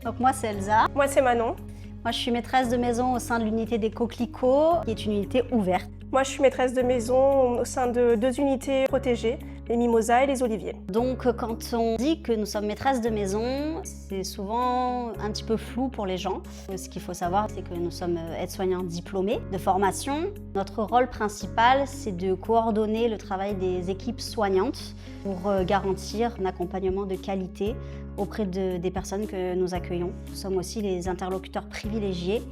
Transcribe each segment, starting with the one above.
Donc moi c'est Elsa. Moi c'est Manon. Moi je suis maîtresse de maison au sein de l'unité des coquelicots, qui est une unité ouverte. Moi je suis maîtresse de maison au sein de 2 unités protégées, les mimosas et les oliviers. Donc quand on dit que nous sommes maîtresses de maison, c'est souvent un petit peu flou pour les gens. Ce qu'il faut savoir, c'est que nous sommes aides-soignants diplômés de formation. Notre rôle principal, c'est de coordonner le travail des équipes soignantes pour garantir un accompagnement de qualité auprès des personnes que nous accueillons. Nous sommes aussi les interlocuteurs privilégiés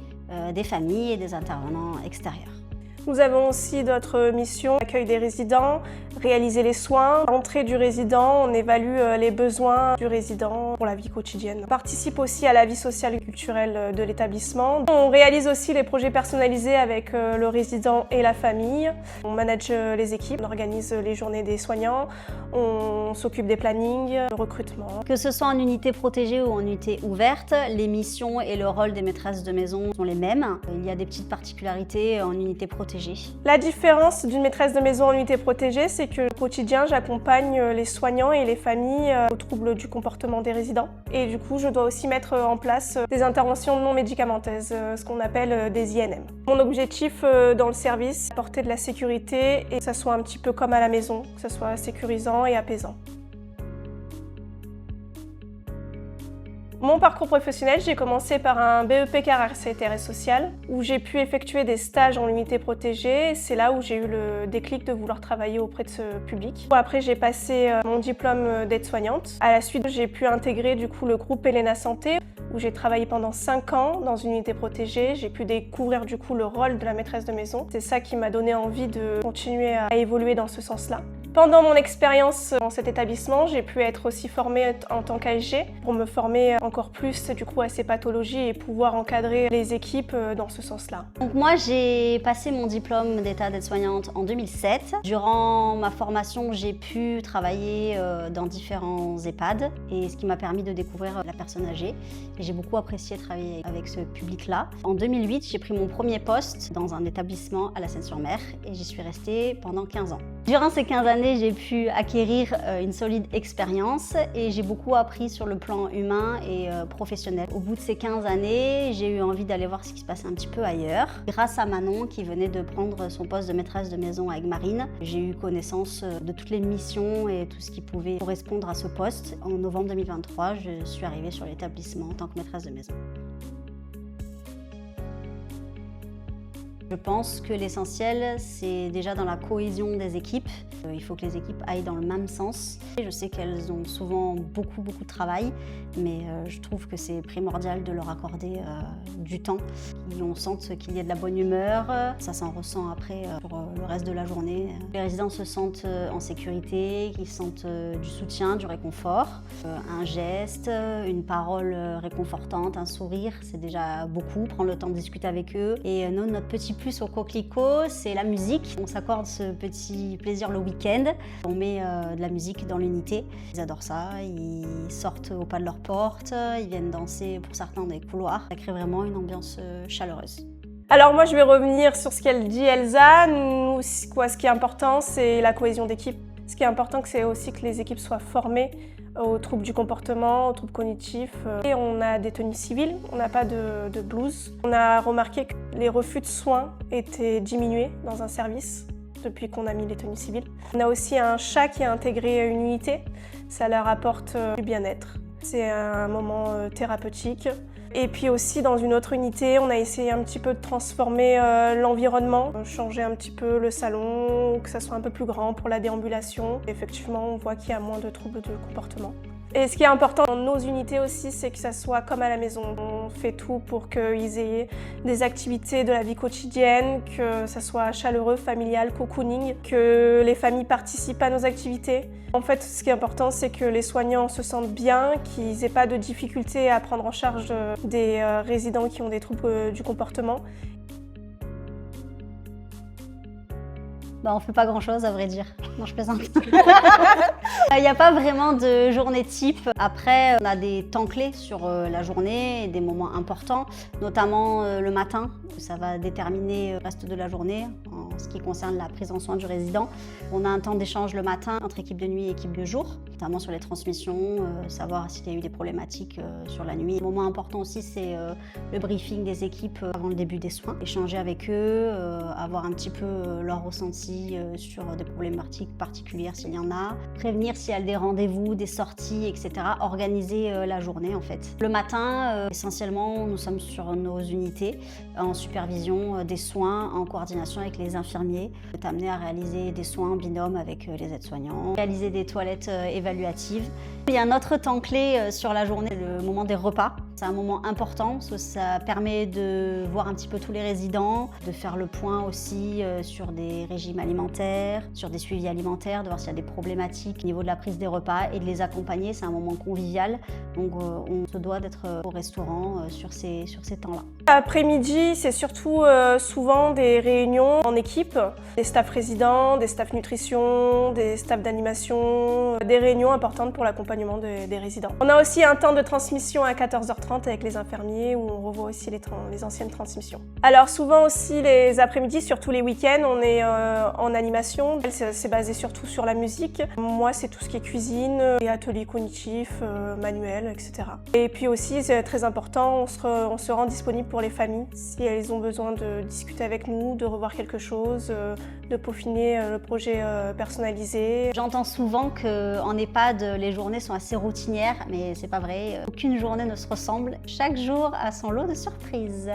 des familles et des intervenants extérieurs. Nous avons aussi d'autres missions, accueil des résidents, réaliser les soins. À l'entrée du résident, on évalue les besoins du résident pour la vie quotidienne. On participe aussi à la vie sociale et culturelle de l'établissement. On réalise aussi les projets personnalisés avec le résident et la famille. On manage les équipes, on organise les journées des soignants, on s'occupe des plannings, le recrutement. Que ce soit en unité protégée ou en unité ouverte, les missions et le rôle des maîtresses de maison sont les mêmes. Il y a des petites particularités en unité protégée. La différence d'une maîtresse de maison en unité protégée, c'est que au quotidien, j'accompagne les soignants et les familles aux troubles du comportement des résidents. Et du coup, je dois aussi mettre en place des interventions non médicamenteuses, ce qu'on appelle des INM. Mon objectif dans le service, c'est apporter de la sécurité et que ça soit un petit peu comme à la maison, que ça soit sécurisant et apaisant. Mon parcours professionnel, j'ai commencé par un BEP carrière sanitaire et sociale, où j'ai pu effectuer des stages en unité protégée. C'est là où j'ai eu le déclic de vouloir travailler auprès de ce public. Après, j'ai passé mon diplôme d'aide-soignante. À la suite, j'ai pu intégrer du coup le groupe Elena Santé, où j'ai travaillé pendant 5 ans dans une unité protégée. J'ai pu découvrir du coup le rôle de la maîtresse de maison. C'est ça qui m'a donné envie de continuer à évoluer dans ce sens-là. Pendant mon expérience dans cet établissement, j'ai pu être aussi formée en tant qu'ASG pour me former encore plus du coup à ces pathologies et pouvoir encadrer les équipes dans ce sens-là. Donc moi j'ai passé mon diplôme d'état d'aide-soignante en 2007. Durant ma formation, j'ai pu travailler dans différents EHPAD et ce qui m'a permis de découvrir la personne âgée. Et j'ai beaucoup apprécié travailler avec ce public-là. En 2008, j'ai pris mon premier poste dans un établissement à la Seine-sur-Mer et j'y suis restée pendant 15 ans. Durant ces 15 années, j'ai pu acquérir une solide expérience et j'ai beaucoup appris sur le plan humain et professionnel. Au bout de ces 15 années, j'ai eu envie d'aller voir ce qui se passait un petit peu ailleurs. Grâce à Manon, qui venait de prendre son poste de maîtresse de maison avec Marine, j'ai eu connaissance de toutes les missions et tout ce qui pouvait correspondre à ce poste. En novembre 2023, je suis arrivée sur l'établissement en tant que maîtresse de maison. Je pense que l'essentiel, c'est déjà dans la cohésion des équipes. Il faut que les équipes aillent dans le même sens. Je sais qu'elles ont souvent beaucoup de travail, mais je trouve que c'est primordial de leur accorder du temps. On sente qu'il y a de la bonne humeur, ça s'en ressent après pour le reste de la journée. Les résidents se sentent en sécurité, qu'ils sentent du soutien, du réconfort. Un geste, une parole réconfortante, un sourire, c'est déjà beaucoup. Prendre le temps de discuter avec eux. Et nous, notre petit plus au coquelicot, c'est la musique. On s'accorde ce petit plaisir le week-end. On met de la musique dans l'unité. Ils adorent ça, ils sortent au pas de leur porte, ils viennent danser pour certains dans les couloirs. Ça crée vraiment une ambiance chaleureuse. Alors moi je vais revenir sur ce qu'elle dit Elsa. Nous, ce qui est important, c'est la cohésion d'équipe. Ce qui est important, c'est aussi que les équipes soient formées aux troubles du comportement, aux troubles cognitifs. Et on a des tenues civiles, on n'a pas de blouse. On a remarqué que les refus de soins étaient diminués dans un service depuis qu'on a mis les tenues civiles. On a aussi un chat qui a intégré une unité. Ça leur apporte du bien-être. C'est un moment thérapeutique. Et puis aussi dans une autre unité, on a essayé un petit peu de transformer l'environnement, changer un petit peu le salon, que ça soit un peu plus grand pour la déambulation. Effectivement, on voit qu'il y a moins de troubles de comportement. Et ce qui est important dans nos unités aussi, c'est que ça soit comme à la maison. On fait tout pour qu'ils aient des activités de la vie quotidienne, que ça soit chaleureux, familial, cocooning, que les familles participent à nos activités. En fait, ce qui est important, c'est que les soignants se sentent bien, qu'ils n'aient pas de difficultés à prendre en charge des résidents qui ont des troubles du comportement. On fait pas grand-chose à vrai dire. Non, je plaisante. Il n'y a pas vraiment de journée type. Après, on a des temps clés sur la journée et des moments importants, notamment le matin. Ça va déterminer le reste de la journée en ce qui concerne la prise en soin du résident. On a un temps d'échange le matin entre équipe de nuit et équipe de jour. notamment sur les transmissions, savoir s'il y a eu des problématiques sur la nuit. Un moment important aussi, c'est le briefing des équipes avant le début des soins. Échanger avec eux, avoir un petit peu leur ressenti sur des problématiques particulières s'il y en a. Prévenir s'il y a des rendez-vous, des sorties, etc. Organiser la journée en fait. Le matin, essentiellement, nous sommes sur nos unités en supervision des soins, en coordination avec les infirmiers. On est amené à réaliser des soins en binôme avec les aides-soignants, réaliser des toilettes évaluatives. Il y a un autre temps clé sur la journée, le moment des repas. C'est un moment important parce que ça permet de voir un petit peu tous les résidents, de faire le point aussi sur des régimes alimentaires, sur des suivis alimentaires, de voir s'il y a des problématiques au niveau de la prise des repas et de les accompagner. C'est un moment convivial, donc on se doit d'être au restaurant sur ces temps-là. Après-midi, c'est surtout souvent des réunions en équipe, des staffs résidents, des staffs nutrition, des staffs d'animation, des réunions importantes pour l'accompagnement des résidents. On a aussi un temps de transmission à 14h30 avec les infirmiers où on revoit aussi les anciennes transmissions. Alors souvent aussi les après-midi, surtout les week-ends, on est en animation. C'est basé surtout sur la musique. Moi, c'est tout ce qui est cuisine, et ateliers cognitifs, manuels, etc. Et puis aussi, c'est très important, on se rend disponible pour les familles si elles ont besoin de discuter avec nous, de revoir quelque chose, de peaufiner le projet personnalisé. J'entends souvent qu'en EHPAD, les journées sont assez routinières, mais c'est pas vrai. Aucune journée ne se ressemble. Chaque jour a son lot de surprises.